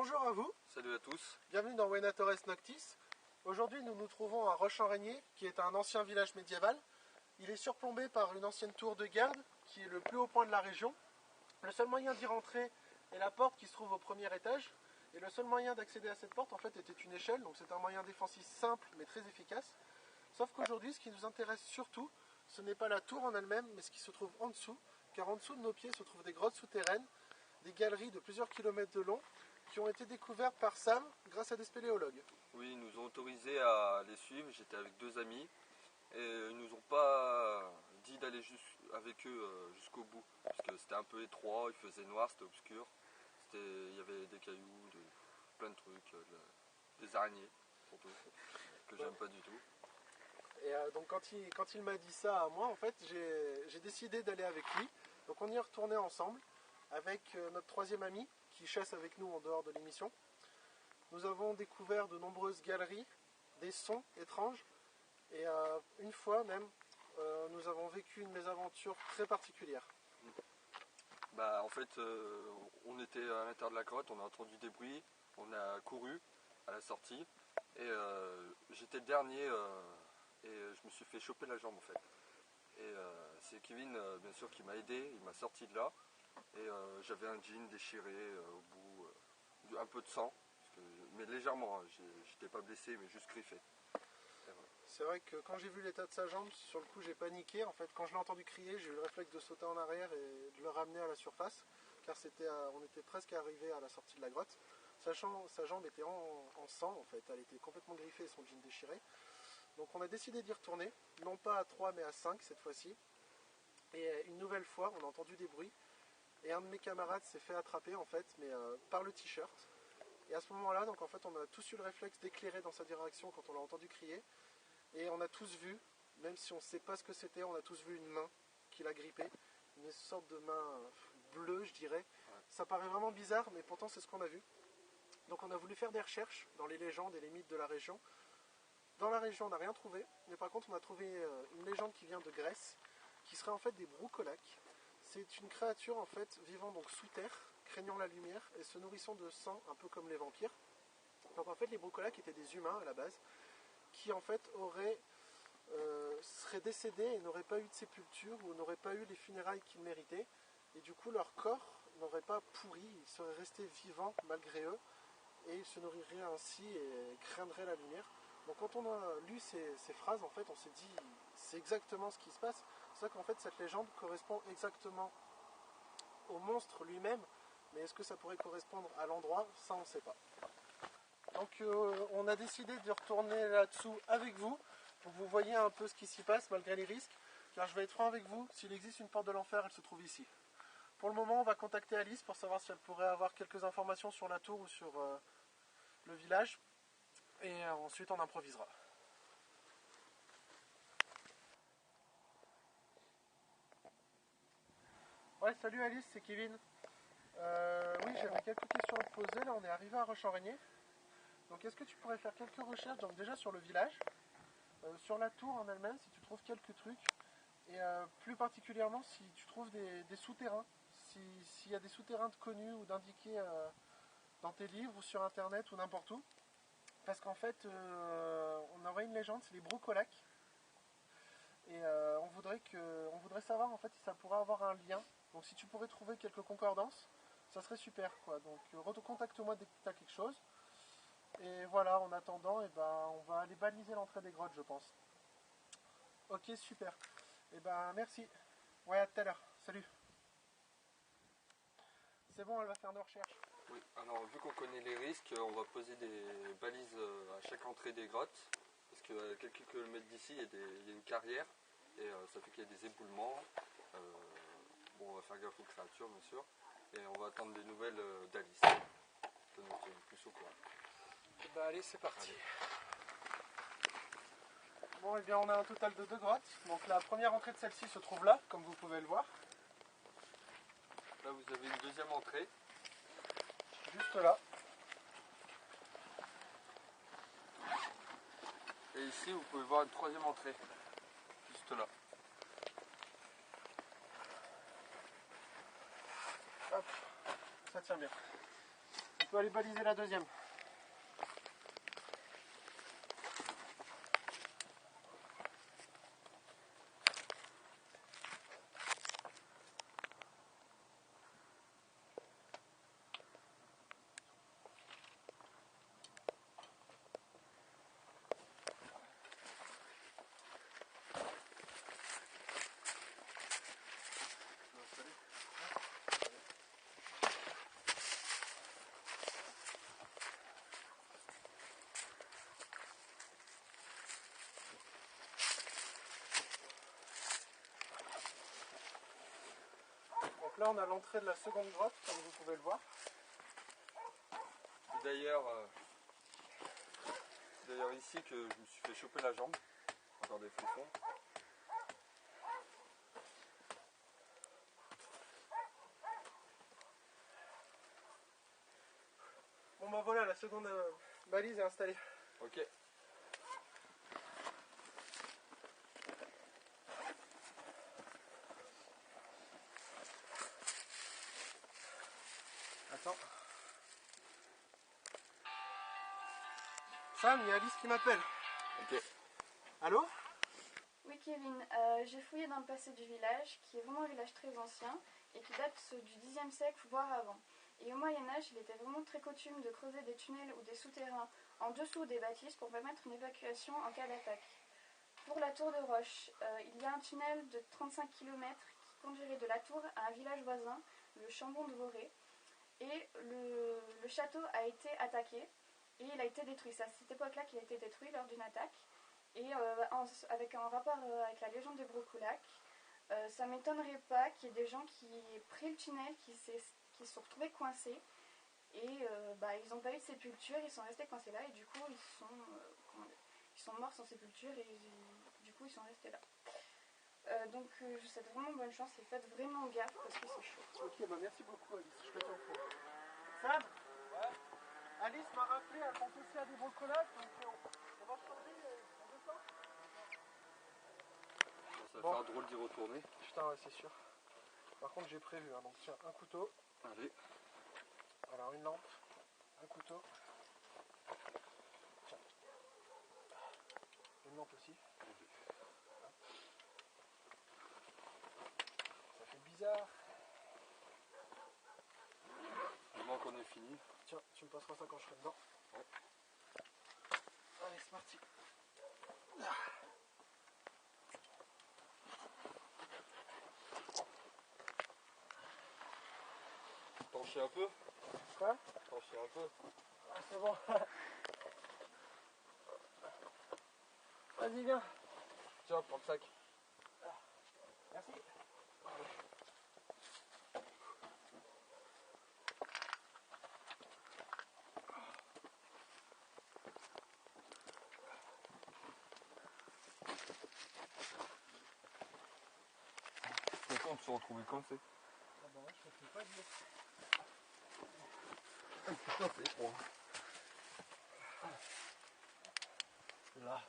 Bonjour à vous. Salut à tous. Bienvenue dans Venatores Noctis. Aujourd'hui, nous nous trouvons à Roche-en-Régnier, qui est un ancien village médiéval. Il est surplombé par une ancienne tour de garde, qui est le plus haut point de la région. Le seul moyen d'y rentrer est la porte qui se trouve au premier étage. Et le seul moyen d'accéder à cette porte, en fait, était une échelle. Donc c'est un moyen défensif simple, mais très efficace. Sauf qu'aujourd'hui, ce qui nous intéresse surtout, ce n'est pas la tour en elle-même, mais ce qui se trouve en dessous. Car en dessous de nos pieds se trouvent des grottes souterraines, des galeries de plusieurs kilomètres de long, qui ont été découvertes par Sam grâce à des spéléologues. Oui, ils nous ont autorisé à les suivre. J'étais avec deux amis et ils nous ont pas dit d'aller avec eux jusqu'au bout parce que c'était un peu étroit, il faisait noir, c'était obscur. Il y avait des cailloux, plein de trucs, des araignées surtout que j'aime pas du tout. Et donc quand il m'a dit ça à moi, en fait, j'ai décidé d'aller avec lui. Donc on y est retourné ensemble avec notre troisième ami qui chasse avec nous en dehors de l'émission. Nous avons découvert de nombreuses galeries, des sons étranges, et une fois même, nous avons vécu une mésaventure très particulière. Bah, en fait, on était à l'intérieur de la grotte, on a entendu des bruits, on a couru à la sortie, et j'étais le dernier, et je me suis fait choper la jambe en fait. Et c'est Kevin, bien sûr, qui m'a aidé, il m'a sorti de là, et j'avais un jean déchiré au bout, un peu de sang, mais légèrement, hein, j'étais pas blessé, mais juste griffé. C'est vrai que quand j'ai vu l'état de sa jambe, sur le coup j'ai paniqué. En fait, quand je l'ai entendu crier, j'ai eu le réflexe de sauter en arrière et de le ramener à la surface, car on était presque arrivé à la sortie de la grotte. Sachant sa jambe était en sang, en fait, elle était complètement griffée et son jean déchiré. Donc on a décidé d'y retourner, non pas à 3 mais à 5 cette fois-ci. Et une nouvelle fois, on a entendu des bruits, et un de mes camarades s'est fait attraper en fait, mais par le t-shirt. Et à ce moment-là, donc en fait, on a tous eu le réflexe d'éclairer dans sa direction quand on l'a entendu crier. Et on a tous vu, même si on ne sait pas ce que c'était, on a tous vu une main qui l'a grippé. Une sorte de main bleue, je dirais. Ouais. Ça paraît vraiment bizarre, mais pourtant c'est ce qu'on a vu. Donc on a voulu faire des recherches dans les légendes et les mythes de la région. Dans la région, on n'a rien trouvé, mais par contre on a trouvé une légende qui vient de Grèce, qui serait en fait des broucolaques. C'est une créature en fait vivant donc sous terre, craignant la lumière et se nourrissant de sang, un peu comme les vampires. Donc en fait les broucolaques étaient des humains à la base, qui en fait seraient décédés et n'auraient pas eu de sépulture ou n'auraient pas eu les funérailles qu'ils méritaient. Et du coup leur corps n'aurait pas pourri, ils seraient restés vivants malgré eux et ils se nourriraient ainsi et craindraient la lumière. Donc quand on a lu ces phrases, en fait, on s'est dit c'est exactement ce qui se passe. C'est ça qu'en fait cette légende correspond exactement au monstre lui-même, mais est-ce que ça pourrait correspondre à l'endroit? Ça on ne sait pas. Donc on a décidé de retourner là-dessous avec vous, pour que vous voyez un peu ce qui s'y passe malgré les risques, car je vais être franc avec vous, s'il existe une porte de l'enfer, elle se trouve ici. Pour le moment, on va contacter Alice pour savoir si elle pourrait avoir quelques informations sur la tour ou sur le village, et ensuite on improvisera. Ouais, salut Alice, c'est Kevin. Oui, j'avais quelques questions à te poser, là on est arrivé à Roche-en-Régnier. Donc est-ce que tu pourrais faire quelques recherches, donc déjà sur le village, sur la tour en elle-même, si tu trouves quelques trucs, et plus particulièrement si tu trouves des souterrains, s'il y a des souterrains de connus ou d'indiqués dans tes livres ou sur internet ou n'importe où. Parce qu'en fait, on envoie une légende, c'est les broucolaques. Et on voudrait savoir en fait si ça pourrait avoir un lien. Donc si tu pourrais trouver quelques concordances, ça serait super quoi. Donc recontacte-moi dès que tu as quelque chose. Et voilà, en attendant, on va aller baliser l'entrée des grottes, je pense. Ok, super. Merci. Ouais, à tout à l'heure. Salut. C'est bon, elle va faire nos recherches. Oui, alors vu qu'on connaît les risques, on va poser des balises à chaque entrée des grottes, parce qu'à quelques kilomètres d'ici, il y a une carrière, et ça fait qu'il y a des éboulements. Bon, on va faire gaffe aux créatures, bien sûr, et on va attendre des nouvelles d'Alice, que nous sommes plus au courant. Allez, c'est parti. Allez. Bon, et bien on a un total de 2 grottes. Donc la première entrée de celle-ci se trouve là, comme vous pouvez le voir. Là, vous avez une deuxième entrée. Juste là. Et ici, vous pouvez voir une troisième entrée. Juste là. Hop, ça tient bien. peux aller baliser la deuxième. Donc là on a l'entrée de la seconde grotte, comme vous pouvez le voir. C'est d'ailleurs ici que je me suis fait choper la jambe. Encore des frissons. Bon bah voilà, la seconde balise est installée. Ok. Attends. Sam, il y a Alice qui m'appelle. Ok. Allô? Oui Kevin, j'ai fouillé dans le passé du village, qui est vraiment un village très ancien et qui date du Xe siècle, voire avant. Et au Moyen-Âge, il était vraiment très coutume de creuser des tunnels ou des souterrains en dessous des bâtisses pour permettre une évacuation en cas d'attaque. Pour la tour de Roche, il y a un tunnel de 35 km qui conduirait de la tour à un village voisin, le Chambon de Voré. Et le château a été attaqué et il a été détruit. C'est à cette époque-là qu'il a été détruit lors d'une attaque. Et avec un rapport avec la légende de Brocoulac, ça ne m'étonnerait pas qu'il y ait des gens qui aient pris le tunnel, qui se sont retrouvés coincés. Et ils n'ont pas eu de sépulture, ils sont restés coincés là et du coup ils sont morts sans sépulture et du coup ils sont restés là. Donc je vous souhaite vraiment bonne chance et faites vraiment gaffe parce que c'est chaud. Ok, bah merci beaucoup Alice, je te tiens au courant. Sam? Ouais. Alice m'a rappelé, elle pense aussi à des brocolages, donc on va changer, on descend. Ça va faire drôle d'y retourner. Putain ouais c'est sûr. Par contre j'ai prévu, hein, donc tiens, un couteau. Allez. Alors une lampe, un couteau. Tiens. Une lampe aussi. Ça fait bizarre. Du moins qu'on est fini. Tiens, tu me passeras ça quand je serai dedans. Ouais. Allez, c'est parti. T'en chies un peu? Quoi? T'en chies un peu? Ah, c'est bon. Vas-y, viens. Tiens, prends le sac. Merci. Pourquoi on se retrouve coincé? Ah bah ouais, je peux pas dire. Putain, c'est froid. Là.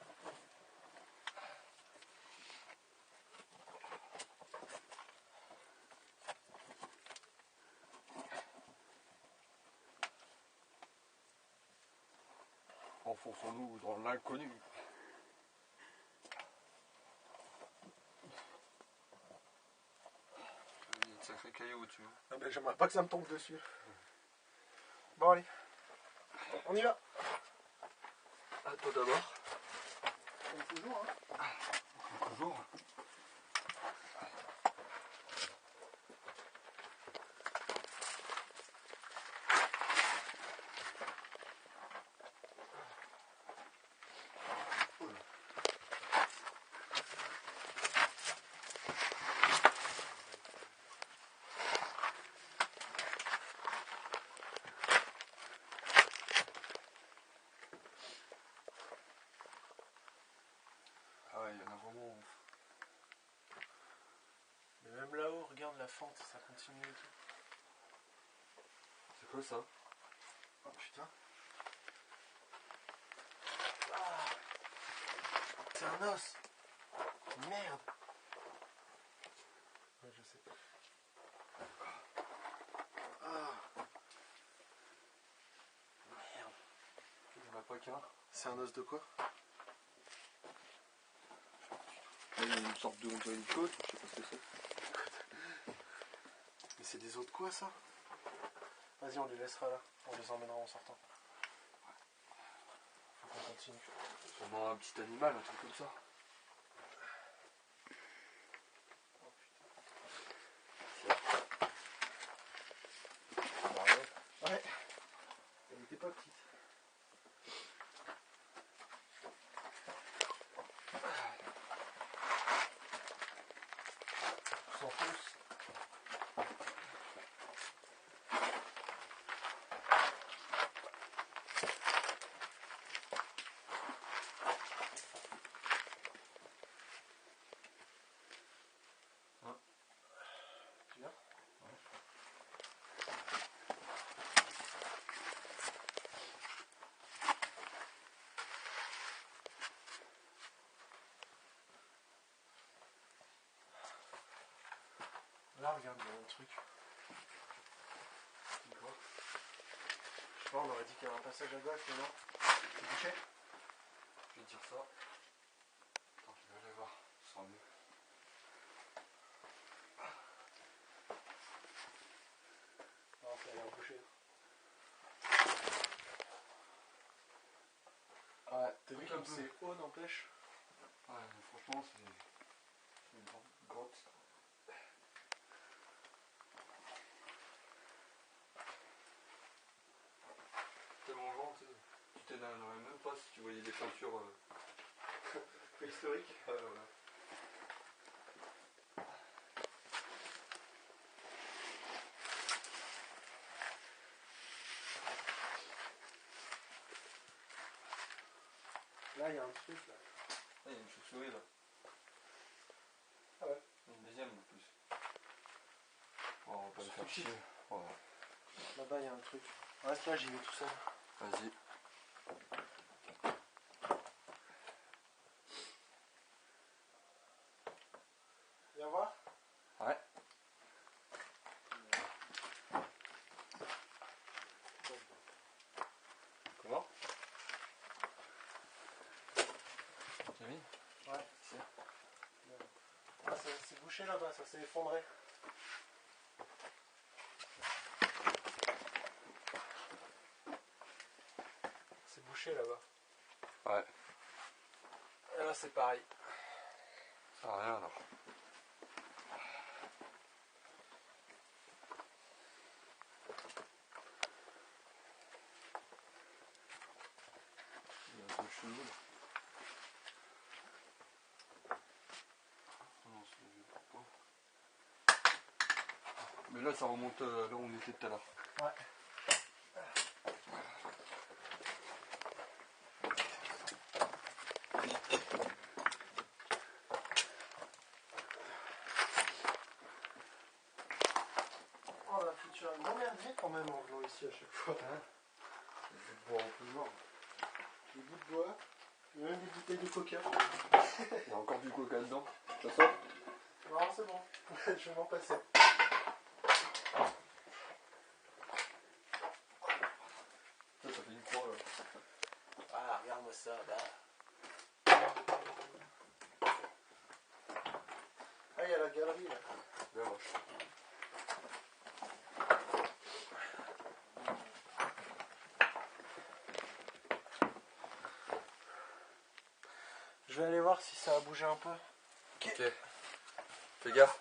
Enfonçons-nous dans l'inconnu. Il y a de sacrés cailloux au-dessus. Ah bah, j'aimerais pas que ça me tombe dessus. Bon, allez. On y va. À toi d'abord. Comme toujours, hein. Toujours. Ah ouais, il y en a vraiment. Mais même là-haut, regarde la fente, ça continue et tout. C'est quoi ça? Oh putain. Ah. C'est un os. Merde. Ouais, je sais. Ah. requin. C'est un os de quoi? Il y a une sorte de on dirait une côte, je sais pas ce que c'est. Mais c'est des os de quoi ça? Vas-y, on les laissera là. On les emmènera en sortant. Faut qu'on continue. Sûrement un petit animal, un truc comme ça. Ouais. Elle était pas petite. On s'enfonce. Tu viens? Là, regarde, il y a un truc. Je sais pas, on aurait dit qu'il y avait un passage à gauche, mais non. C'est bouché? Je vais dire ça. Attends, je vais aller voir. Ce sera mieux. Non, ça a l'air bouché. Ouais, t'as vu comme c'est haut, n'empêche? Ouais, mais franchement, c'est une grande grotte. Tellement grand, tu sais. Tu t'énerverais même pas si tu voyais des peintures Préhistorique. Ouais, voilà. Là, il y a un truc là. Ah, il y a une chauve-souris là. Ah ouais. Une deuxième en plus. Bon, on va pas le C'est faire tout chier. petit. Voilà. Là-bas, il y a un truc. Reste là, j'y vais tout seul. Vas-y. Viens voir. Ouais. Comment? T'as mis? Ouais. Si. Ah, c'est bouché là-bas, ça s'est effondré. C'est bouché là-bas. Ouais. Et là, c'est pareil. Ça sert à rien alors. Il y a un truc chelou là. Non, c'est le vieux propos. Mais là, ça remonte là où on était tout à l'heure. Ouais. Oh, on a foutu un gros merdier quand même en venant ici à chaque fois. Hein? Des bois en plus genre. Des bouts de bois, et même des bouteilles de coca. Il y a encore du coca dedans. Ça sort? Non, c'est bon. Je vais m'en passer. Ça fait une croix là. Ah, regarde-moi ça, là. Ah, il y a la galerie là. La vache. Je vais aller voir si ça a bougé un peu. Ok. Fais gaffe.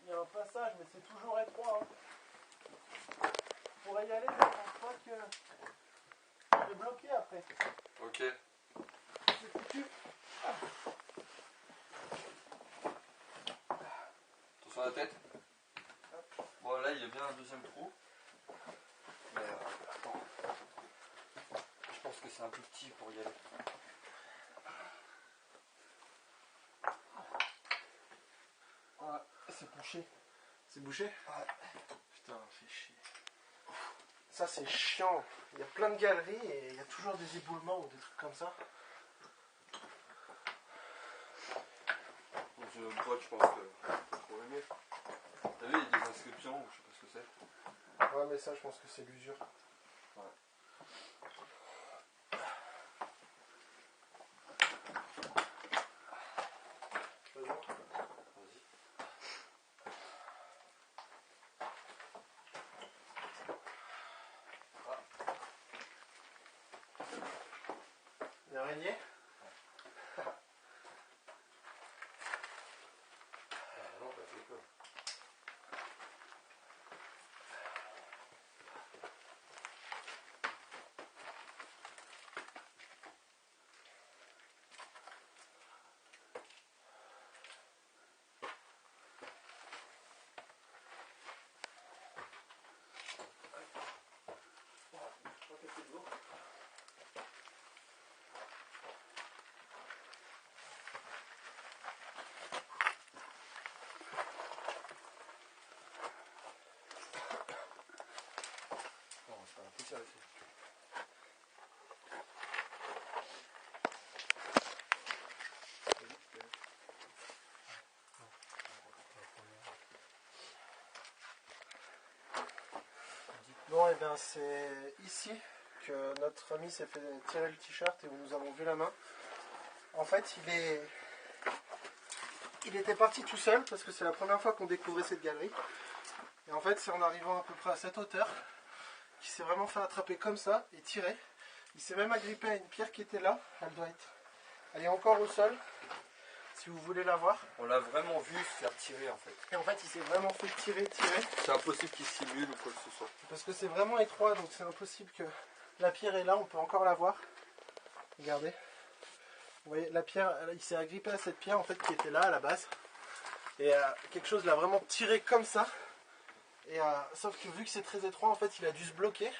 Il y a un passage, mais c'est toujours étroit. Hein. On pourrait y aller, mais je pense pas que. Je vais bloquer après. Ok. C'est foutu. Attention à la tête. Bon, là, il y a bien un deuxième trou. Mais attends. Je pense que c'est un peu petit pour y aller. Ouais, c'est bouché. C'est bouché? Ouais. Putain, fait chier. Ça, c'est chiant. Il y a plein de galeries et il y a toujours des éboulements ou des trucs comme ça. Dans une autre grotte, je pense que c'est trop mieux. T'as vu, il y a des inscriptions, je sais pas ce que c'est. Ouais, mais ça, je pense que c'est l'usure. Ouais. L'araignée. Bon, et bien c'est ici que notre ami s'est fait tirer le t-shirt et où nous avons vu la main. En fait, il était parti tout seul parce que c'est la première fois qu'on découvrait cette galerie. Et en fait, c'est en arrivant à peu près à cette hauteur qu'il s'est vraiment fait attraper comme ça et tirer. Il s'est même agrippé à une pierre qui était là. Elle est encore au sol, si vous voulez la voir. On l'a vraiment vu se faire tirer en fait. Et en fait, il s'est vraiment fait tirer. C'est impossible qu'il simule ou quoi que ce soit. Parce que c'est vraiment étroit, donc c'est impossible que... La pierre est là, on peut encore la voir. Regardez. Vous voyez, la pierre, il s'est agrippé à cette pierre en fait qui était là à la base. Et quelque chose l'a vraiment tiré comme ça. Et sauf que vu que c'est très étroit, en fait, il a dû se bloquer.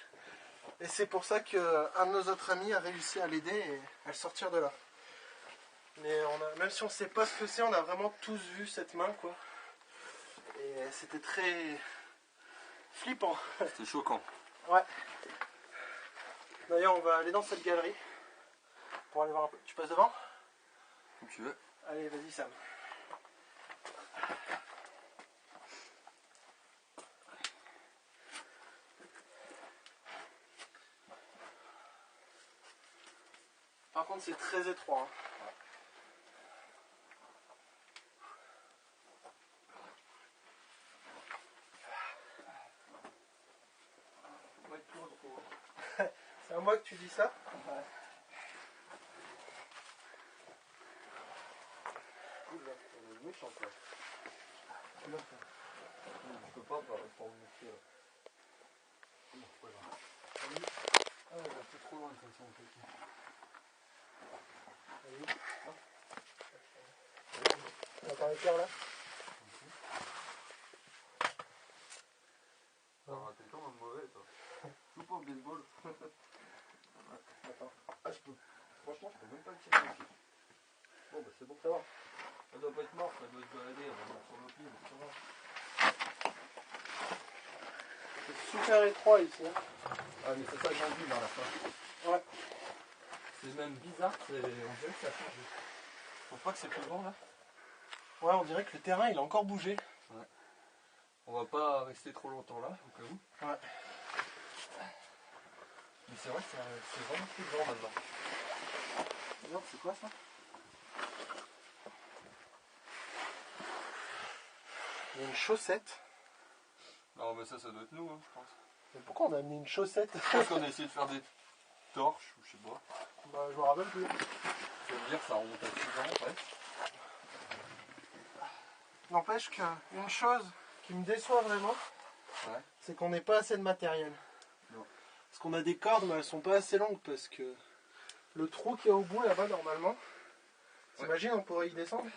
Et c'est pour ça qu'un de nos autres amis a réussi à l'aider et à le sortir de là. Mais même si on ne sait pas ce que c'est, on a vraiment tous vu cette main, quoi. Et c'était très flippant. C'était choquant. Ouais. D'ailleurs, on va aller dans cette galerie pour aller voir un peu. Tu passes devant? Comme tu veux. Allez, vas-y, Sam. Par contre, c'est très étroit. Hein. C'est à moi que tu dis ça? Ouais. Méchant quoi. Je peux pas pour me méfier. Ah ouais, c'est trop loin de toute façon. On va parler clair là. T'es comme un mauvais toi. Joue pas au baseball. Attends. Ah, je peux. Franchement, je peux même pas le tirer ici. Bon, bah c'est bon. Ça va. Elle doit pas être morte, elle doit se balader, elle va sur le pied, mais ça va. C'est super étroit ici. Hein. Ah, mais c'est ça que j'ai vu vers la fin. Ouais. C'est même bizarre, on dirait que ça a changé. Je pense pas que c'est plus grand là. Ouais, on dirait que le terrain il a encore bougé. Ouais. On va pas rester trop longtemps là, au cas où. Ouais. Mais c'est vrai que c'est vraiment plus grand là-bas. Regarde, c'est quoi ça? Il y a une chaussette. Non, mais ça doit être nous, hein, je pense. Mais pourquoi on a amené une chaussette? Je pense qu'on a essayé de faire des torches, ou je sais pas. Bah, je me rappelle plus. Tu vas me dire, ça remonte à 6 ans, ouais. N'empêche qu'une chose qui me déçoit vraiment, Ouais. c'est qu'on n'ait pas assez de matériel. Non. Parce qu'on a des cordes, mais elles sont pas assez longues parce que le trou qui est au bout là-bas normalement, t'imagines on pourrait y descendre?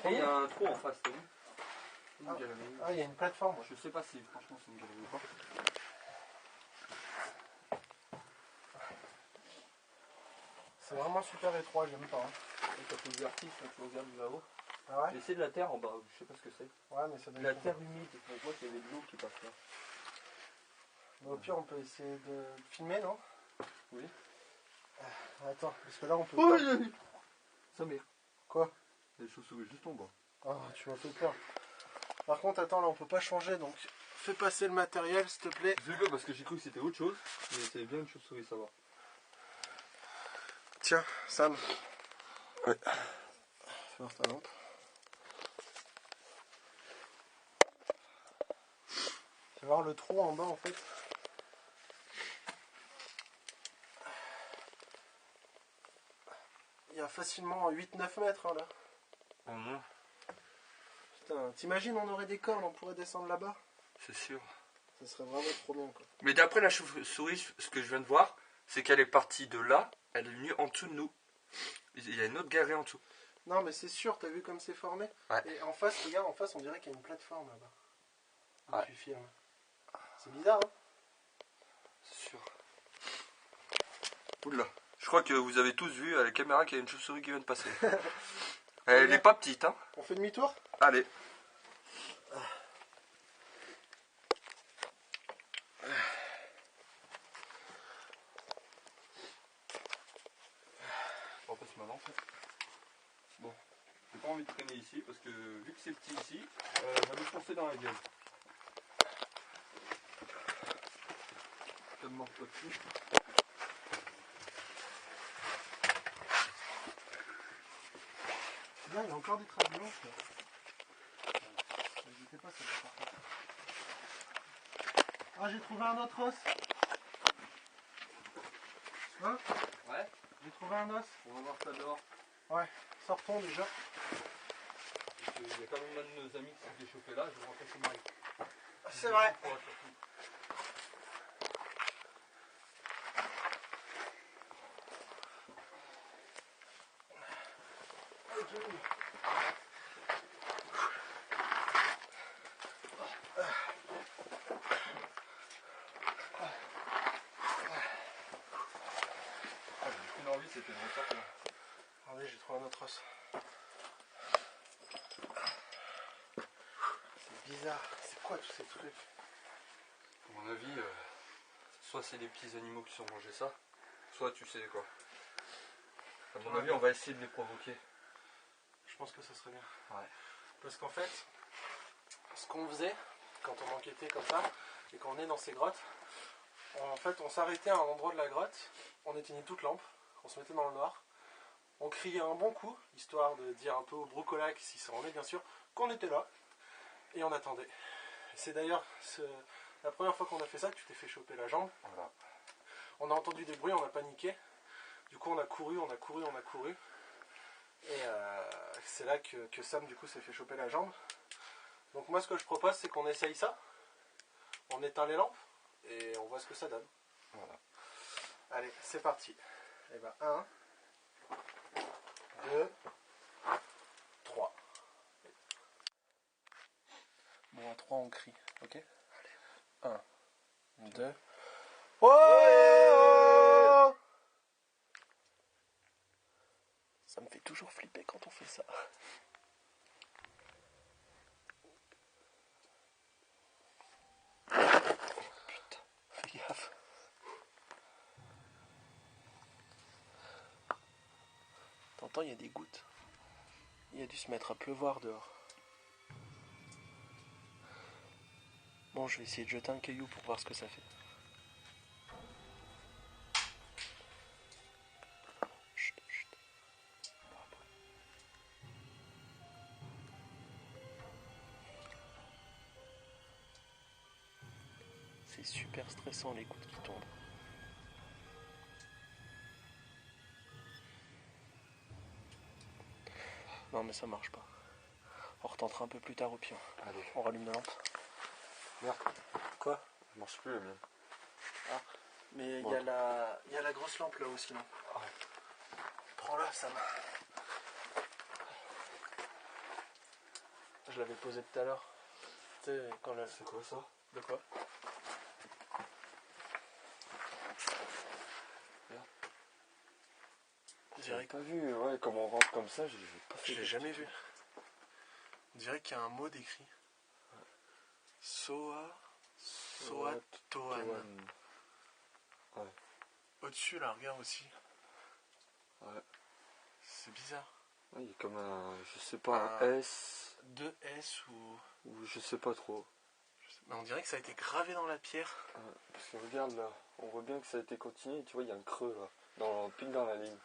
Et il y a un trou en face, t'as vu? Ah. Une galerie. Ah, il y a une plateforme. Je sais pas si franchement c'est une galerie ou pas. C'est vraiment super étroit, j'aime pas. Hein. T'as tout le vertige quand tu regardes là-haut. Ah ouais? Et c'est de la terre en bas, je sais pas ce que c'est. Ouais, mais ça doit De la être... terre humide, on voit qu'il y avait de l'eau qui passe là. Bon, au pire, on peut essayer de filmer, non? Oui. Attends, parce que là on peut Oh, pas... Samir, Quoi? il y a des chauves-souris juste en bas. Ah, tu m'as fait peur. Par contre, attends, là, on peut pas changer, donc fais passer le matériel, s'il te plaît. C'est rigolo parce que j'ai cru que c'était autre chose, mais c'est bien une chauve-souris, ça va. Tiens, Sam. Ouais. Fais voir ta lampe. Fais voir le trou en bas, en fait. Il y a facilement 8-9 mètres, hein, là. Au moins, Putain, t'imagines, on aurait des cordes, on pourrait descendre là-bas. c'est sûr. Ça serait vraiment trop bien, quoi. Mais d'après la chauve-souris, ce que je viens de voir, c'est qu'elle est partie de là, elle est venue en dessous de nous. Il y a une autre galerie en dessous. Non, mais c'est sûr, t'as vu comme c'est formé? Ouais. Et en face, regarde, en face, on dirait qu'il y a une plateforme là-bas. Où Ouais. tu filmes. C'est bizarre, hein? C'est sûr. Oula. Je crois que vous avez tous vu à la caméra qu'il y a une chauve-souris qui vient de passer. Elle n'est pas petite, hein. On fait demi-tour? Allez. On passe maintenant en fait. Bon, j'ai pas envie de traîner ici parce que vu que c'est petit ici, ça va me foncer dans la gueule. Ça me manque pas dessus. Là, il y a encore des traces blanches. Là. N'hésitez pas, ça va partir. Ah, j'ai trouvé un autre os. Hein? Ouais, J'ai trouvé un os. on va voir ça dehors. Ouais, sortons déjà. Parce qu'il y a quand même un de nos amis qui s'est déchauffé là, je vais rentrer chez Marie. C'est vrai. Une envie c'était de ressortir. Ah oui, j'ai trouvé un autre os. C'est bizarre. C'est quoi tous ces trucs? À mon avis, soit c'est des petits animaux qui sont mangés ça, soit tu sais quoi. À mon avis, on va essayer de les provoquer. Je pense que ça serait bien. Ouais. Parce qu'en fait, ce qu'on faisait quand on enquêtait comme ça, et qu'on est dans ces grottes, en fait, on s'arrêtait à un endroit de la grotte, on éteignait toute lampe, on se mettait dans le noir, on criait un bon coup, histoire de dire un peu au brocolac, si ça en est bien sûr, qu'on était là, et on attendait. C'est d'ailleurs la première fois qu'on a fait ça que tu t'es fait choper la jambe. Voilà. On a entendu des bruits, on a paniqué. Du coup, on a couru. Et c'est là que Sam, du coup, s'est fait choper la jambe. Donc moi, ce que je propose, c'est qu'on essaye ça. On éteint les lampes et on voit ce que ça donne. Voilà. Allez, c'est parti. Et ben, 1, 2, 3. Bon, à 3, on crie. Ok? Allez. 1, 2. Oh! Ça me fait toujours flipper quand on fait ça. Putain, fais gaffe. T'entends, il y a des gouttes. Il a dû se mettre à pleuvoir dehors. Bon, je vais essayer de jeter un caillou pour voir ce que ça fait. Chut, chut. C'est super stressant les gouttes qui tombent. Non mais ça marche pas. On retentera un peu plus tard au pire. Allez. On rallume la lampe. Merde. Quoi? Ça marche plus la mienne. Ah, mais il Bon. y a la grosse lampe là aussi, non? Ah. Prends-la, Sam. Je l'avais posée tout à l'heure. Tu sais, quand le... C'est quoi ça? De quoi? Merde. J'ai pas vu, ouais, comme on rentre comme ça, j'ai pas fait. Je l'ai jamais vu. On dirait qu'il y a un mot décrit. Soatoan. Ouais. Au-dessus, là, regarde aussi. Ouais. C'est bizarre. Oui, comme un, je sais pas, un S. 2S ou Je sais pas trop. Mais on dirait que ça a été gravé dans la pierre. Parce que regarde là, on voit bien que ça a été continué, tu vois, il y a un creux là, pile dans la ligne.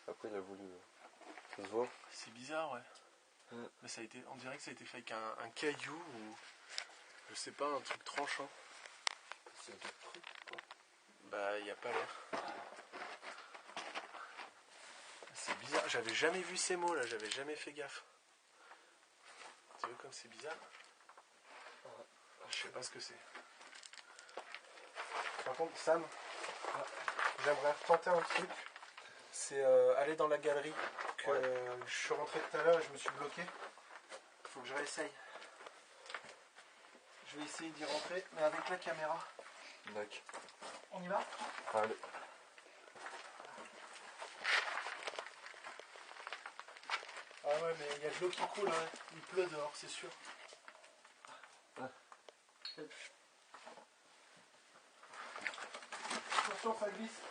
Après il a voulu. Ça se voit. C'est bizarre, ouais. Mais ça a été, on dirait que ça a été fait avec un caillou ou. Je sais pas, un truc tranchant. C'est un truc quoi. Bah, y a pas l'air. C'est bizarre, j'avais jamais vu ces mots là, j'avais jamais fait gaffe. Tu vois comme c'est bizarre? Je sais pas ce que c'est. Par contre, Sam, j'aimerais retenter un truc. C'est aller dans la galerie. Je suis rentré tout à l'heure et je me suis bloqué. Il faut que je réessaye. Je vais essayer d'y rentrer, mais avec la caméra. D'accord. On y va? Allez. Ah ouais, mais il y a de l'eau qui coule, hein. Il pleut dehors, c'est sûr. Attention, ça glisse.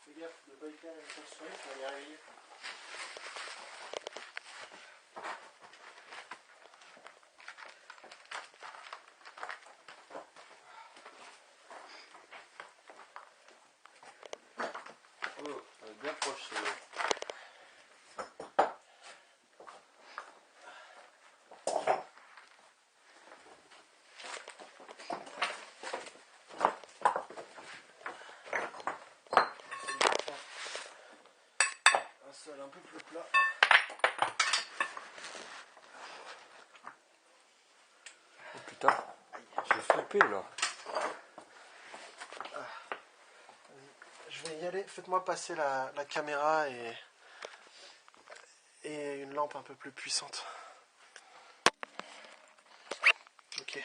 Fais gaffe de ne pas éteindre une tension, tu vas y arriver. Oh, on est bien proche. Un sol un peu plus plat. Oh putain, j'ai flippé là. Je vais y aller. Faites-moi passer la caméra et une lampe un peu plus puissante. Ok.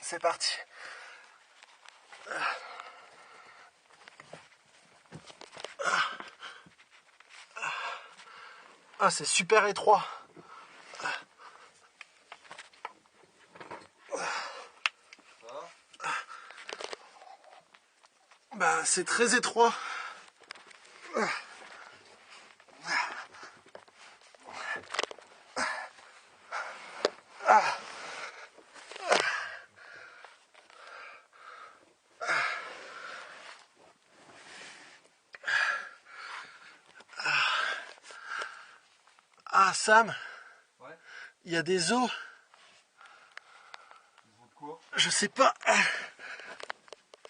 C'est parti. Ah, c'est super étroit. Bah, c'est très étroit. Ah, Sam, Ouais. il y a des os. Ils ont de quoi? Je sais pas.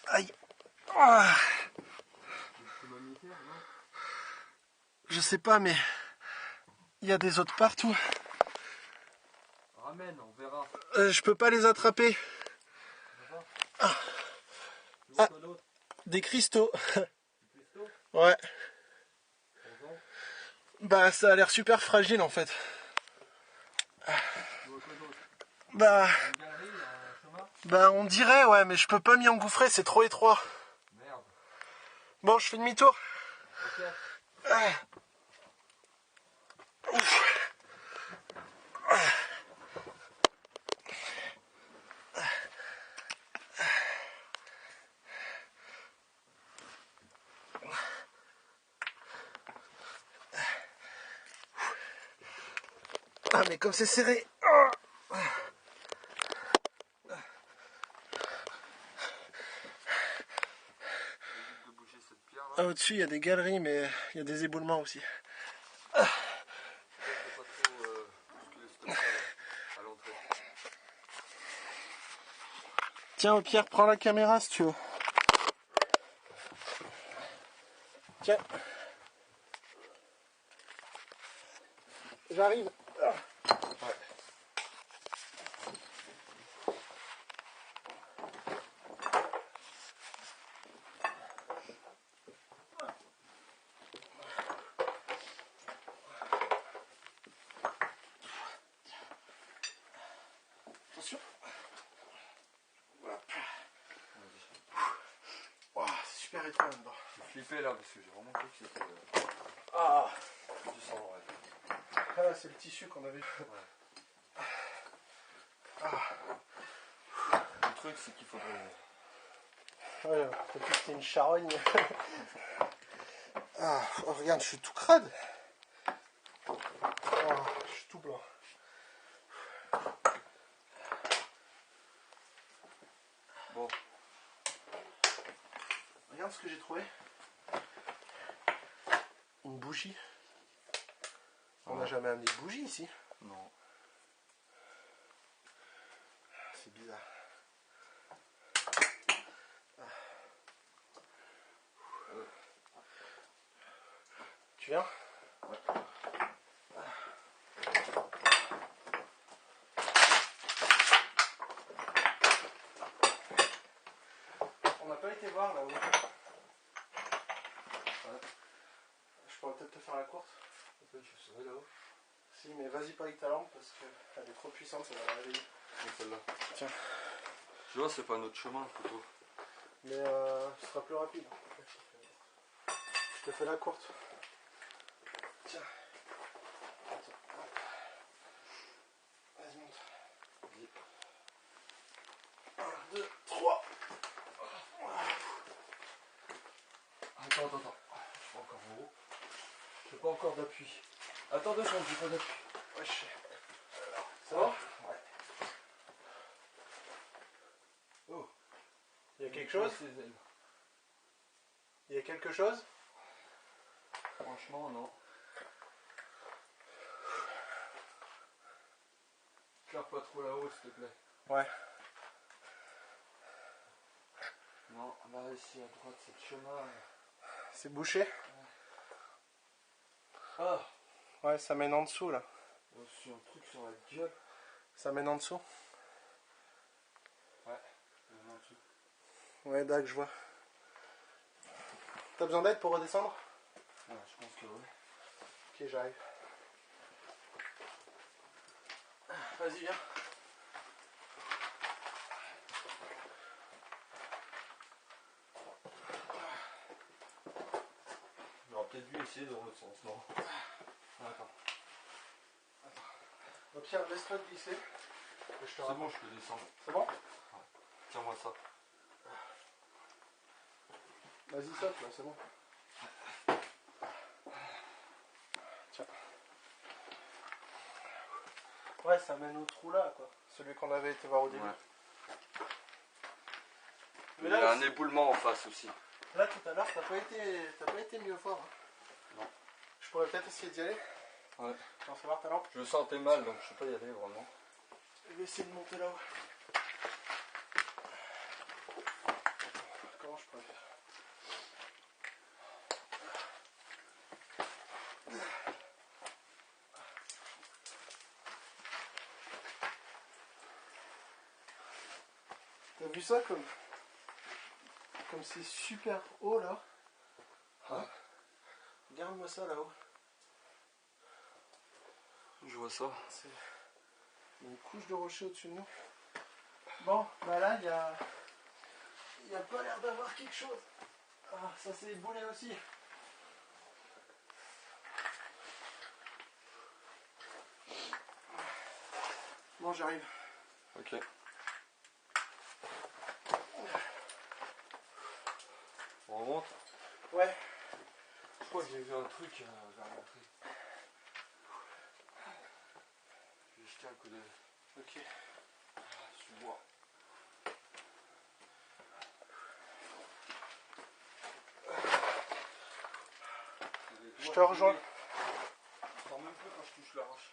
Aïe. Ah, C'est mammifère, non? je sais pas, mais il y a des os de partout. Ramène, on verra. Je peux pas les attraper. Tu vois quoi d'autre? Des cristaux. Des cristaux? Ouais. Prends-en. Bah, ça a l'air super fragile en fait. Tu vois quoi d'autre? Bah, Une galerie, un chemin? bah, on dirait, ouais, mais je peux pas m'y engouffrer, c'est trop étroit. Merde. Bon, je fais demi-tour. Ok. Ah, mais comme c'est serré. Évite de bouger cette pierre là. Ah, au-dessus, il y a des galeries, mais il y a des éboulements aussi. Essaye de pas trop bousculer cette pierre là, à l'entrée. Tiens, Pierre, prends la caméra si tu veux. Tiens. J'arrive. Ouais. carré-toi là-dedans. J'ai flippé là parce que j'ai vraiment cru que c'était Ah, du sang. Ouais. ah c'est le tissu qu'on avait. Le truc c'est qu'il faudrait... Ouais, peut-être que c'était une charogne. Ah, oh, regarde, je suis tout crade. Oh, je suis tout blanc. Bon, Regarde ce que j'ai trouvé. Une bougie. On n'a jamais amené de bougie ici. non. C'est bizarre. Tu viens? Ouais. On n'a pas été voir là-haut. Je pourrais peut-être te faire la course. Peut-être que je serai là-haut. Si, mais vas-y pas avec ta lampe parce qu'elle est trop puissante, ça va la réveiller. C'est celle-là. Tiens. Tu vois, c'est pas notre chemin plutôt. Mais ce sera plus rapide. Je te fais la courte. Tiens. Attends, hop. Vas-y, monte. 1, 2, 3. Attends. Je suis pas encore en haut. J'ai pas encore d'appui. Attends 2 secondes, j'ai pas d'appui. Wesh. Ça va? Ouais. Oh. Il y a quelque chose? ailes. Il y a quelque chose? Franchement, non. Claire pas trop là-haut, s'il te plaît. Ouais. Non, là, ici, à droite, c'est le chemin. C'est bouché? Ah, Ouais, ça mène en dessous là. il y a aussi un truc sur la gueule. Ça mène en dessous? Ouais, il y en a un dessus. Ouais, d'accord, je vois. T'as besoin d'aide pour redescendre? Ouais, je pense que oui. Ok, j'arrive. Vas-y, viens. J'aurais peut-être dû essayer dans l'autre sens, non? Attends. Au pire, laisse-toi te glisser. Et je te C'est ramène. bon, je peux descendre. C'est bon? Tiens-moi ça. Vas-y, saute là, c'est bon. Tiens. Ouais, ça mène au trou là, quoi. Celui qu'on avait été voir au début. Ouais. Mais Il y a là, un éboulement en face aussi. là, tout à l'heure, t'as pas été mieux fort. Hein. Non. Je pourrais peut-être essayer d'y aller. Ouais. Sans savoir ta lampe. Je me sentais mal, donc je sais pas y aller vraiment. Je vais essayer de monter là-haut. Comment je pourrais faire? T'as vu ça comme c'est super haut là? Ouais. Regarde-moi ça là-haut. Je vois ça. C'est une couche de rocher au-dessus de nous. Bon, bah là, il y a pas l'air d'avoir quelque chose. Ah, ça s'est éboulé aussi. Bon, j'arrive. Ok. On remonte. Ouais. Je crois que j'ai vu un truc vers l'entrée. Je vais jeter un coup d'œil. Ok. Suis-moi. Je te rejoins. Je sens même plus quand je touche la roche.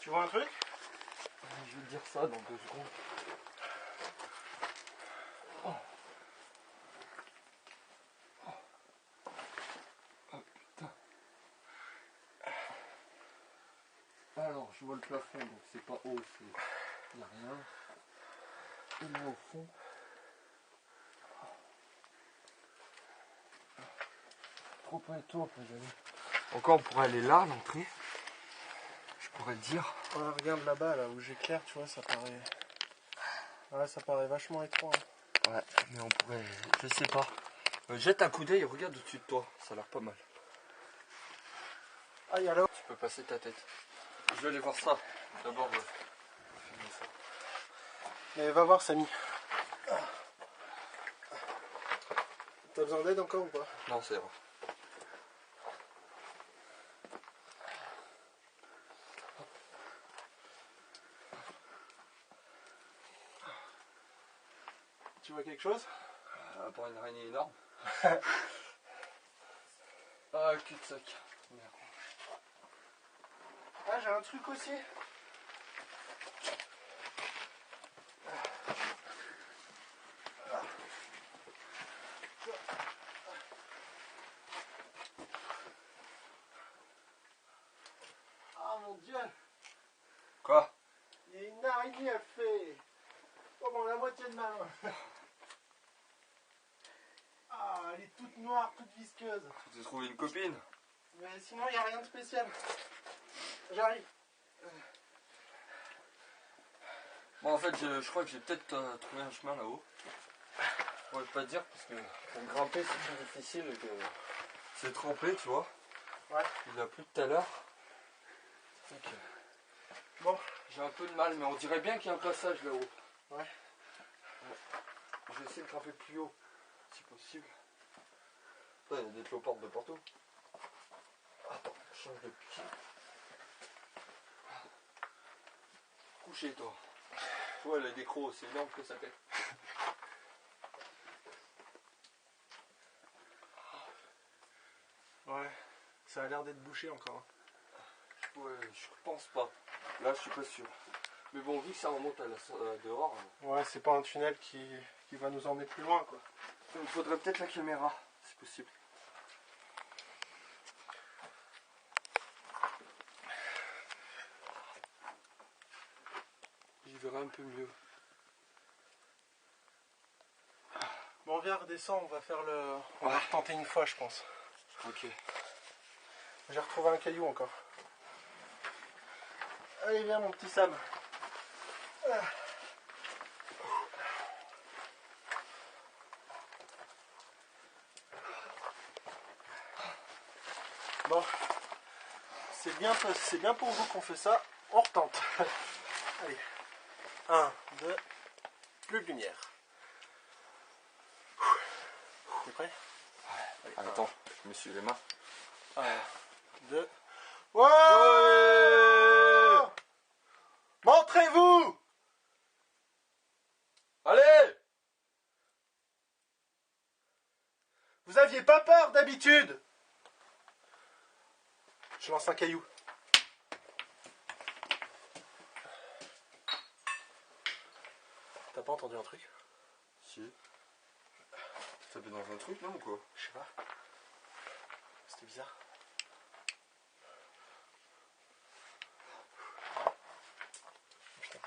Tu vois un truc? Je vais te dire ça dans 2 secondes. Oh putain. je vois le plafond, donc c'est pas haut, il n'y a rien. Et là au fond. Trop pas et tout, après j'allais. Encore on pourrait aller là, à l'entrée. Je pourrais dire. Ouais, regarde là-bas, là où j'éclaire, tu vois, ça paraît. Ouais, ça paraît vachement étroit. Hein. Ouais, mais on pourrait. Je sais pas. Jette un coup d'œil et regarde au-dessus de toi, ça a l'air pas mal. Ah, il y a là. Tu peux passer ta tête. Je vais aller voir ça. D'abord, filmer ça. Mais va voir, Samy. T'as besoin d'aide encore ou pas? Non, c'est vrai. Tu vois quelque chose? À part une araignée énorme. Ah, cul-de-sac. Merde. Ah, j'ai un truc aussi. Ah mon Dieu! Quoi? Il y a une araignée à fait. Oh bon, la moitié de ma main. Ah, elle est toute noire, toute visqueuse. Tu t'es trouvé une copine? Mais sinon, il n'y a rien de spécial. J'arrive. Bon, en fait, je crois que j'ai peut-être trouvé un chemin là-haut. Je pourrais pas te dire parce que pour grimper c'est plus difficile et que c'est trempé, tu vois. Ouais. Il a plu tout à l'heure. Donc, Bon. j'ai un peu de mal, mais on dirait bien qu'il y a un passage là-haut. Ouais. Je vais essayer de grimper plus haut, si possible. Putain, il y a des cloportes de partout. Attends, je change de pied. Couché, toi. Tu vois, elle a des crocs, c'est énorme que ça fait. Ouais. Ça a l'air d'être bouché encore. Ouais, je pense pas. Là, je suis pas sûr. Mais bon, vu que ça remonte à dehors, Ouais, c'est pas un tunnel qui va nous emmener plus loin, quoi. il me faudrait peut-être la caméra, si possible. J'y verrai un peu mieux. Bon, viens, redescends, on va faire le... On va retenter une fois, je pense. Ok. J'ai retrouvé un caillou encore. Allez, viens, mon petit Sam. Ah. Bon, c'est bien pour vous qu'on fait ça. On retente. Allez, 1, 2, plus de lumière. T'es prêt? Allez, attends, je me suis les mains. 1, 2. Ouais! Montrez-vous! Allez! Vous aviez pas peur d'habitude? Je lance un caillou. T'as pas entendu un truc? Si. Ça fait dans un truc, non ou quoi? Je sais pas. C'était bizarre. Putain.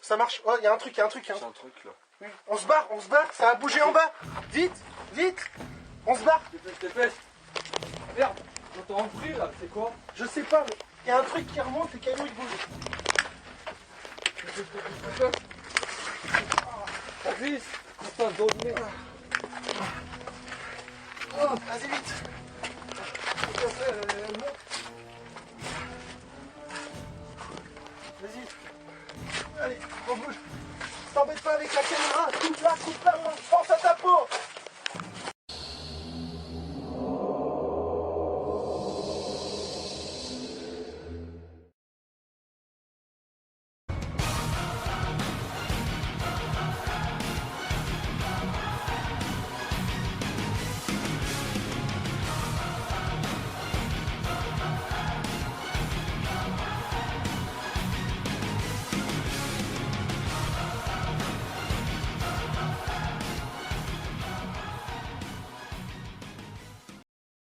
Ça marche. Oh, il y a un truc, il y a un truc. C'est un truc là. Oui. On se barre, ça a bougé en bas. Vite, vite. On se barre. Dépêche, dépêche. Merde, j'entends un bruit là, c'est quoi? Je sais pas, mais il y a un truc qui remonte, le caillou il bouge. Ça glisse. Putain, dos de merde. Vas-y vite.